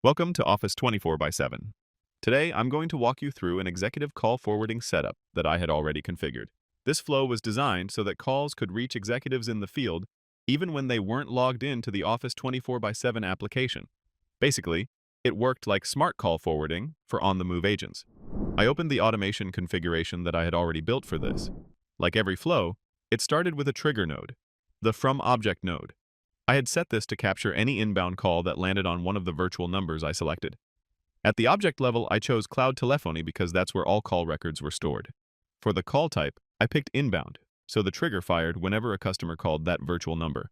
Welcome to Office 24 by 7. Today, I'm going to walk you through an executive call forwarding setup that I had already configured. This flow was designed so that calls could reach executives in the field even when they weren't logged in to the Office 24 by 7 application. Basically, it worked like smart call forwarding for on-the-move agents. I opened the automation configuration that I had already built for this. Like every flow, it started with a trigger node, the From Object node. I had set this to capture any inbound call that landed on one of the virtual numbers I selected. At the object level, I chose cloud telephony because that's where all call records were stored. For the call type, I picked inbound, so the trigger fired whenever a customer called that virtual number.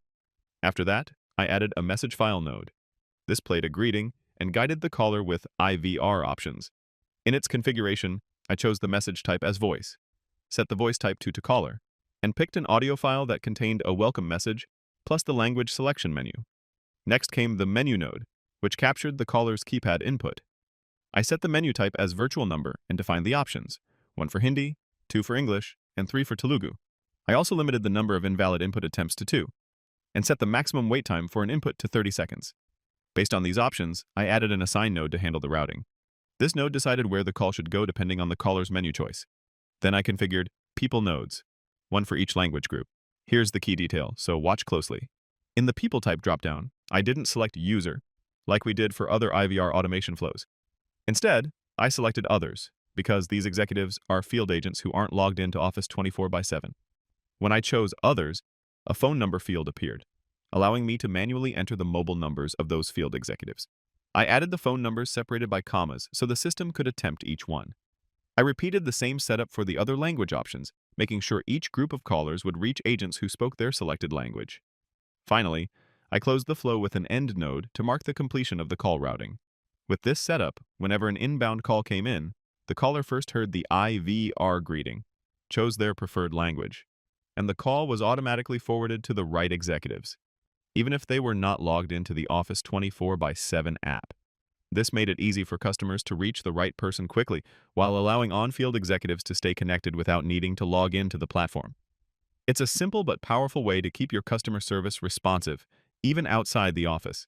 After that, I added a message file node. This played a greeting and guided the caller with IVR options. In its configuration, I chose the message type as voice, set the voice type to caller, and picked an audio file that contained a welcome message plus the language selection menu. Next came the menu node, which captured the caller's keypad input. I set the menu type as virtual number and defined the options, 1 for Hindi, 2 for English, and 3 for Telugu. I also limited the number of invalid input attempts to 2, and set the maximum wait time for an input to 30 seconds. Based on these options, I added an assign node to handle the routing. This node decided where the call should go depending on the caller's menu choice. Then I configured people nodes, 1 for each language group. Here's the key detail, so watch closely. In the people type dropdown, I didn't select user, like we did for other IVR automation flows. Instead, I selected others, because these executives are field agents who aren't logged into Office 24 by 7. When I chose others, a phone number field appeared, allowing me to manually enter the mobile numbers of those field executives. I added the phone numbers separated by commas so the system could attempt each one. I repeated the same setup for the other language options, making sure each group of callers would reach agents who spoke their selected language. Finally, I closed the flow with an end node to mark the completion of the call routing. With this setup, whenever an inbound call came in, the caller first heard the IVR greeting, chose their preferred language, and the call was automatically forwarded to the right executives, even if they were not logged into the Office 24 by 7 app. This made it easy for customers to reach the right person quickly, while allowing on-field executives to stay connected without needing to log into the platform. It's a simple but powerful way to keep your customer service responsive, even outside the office.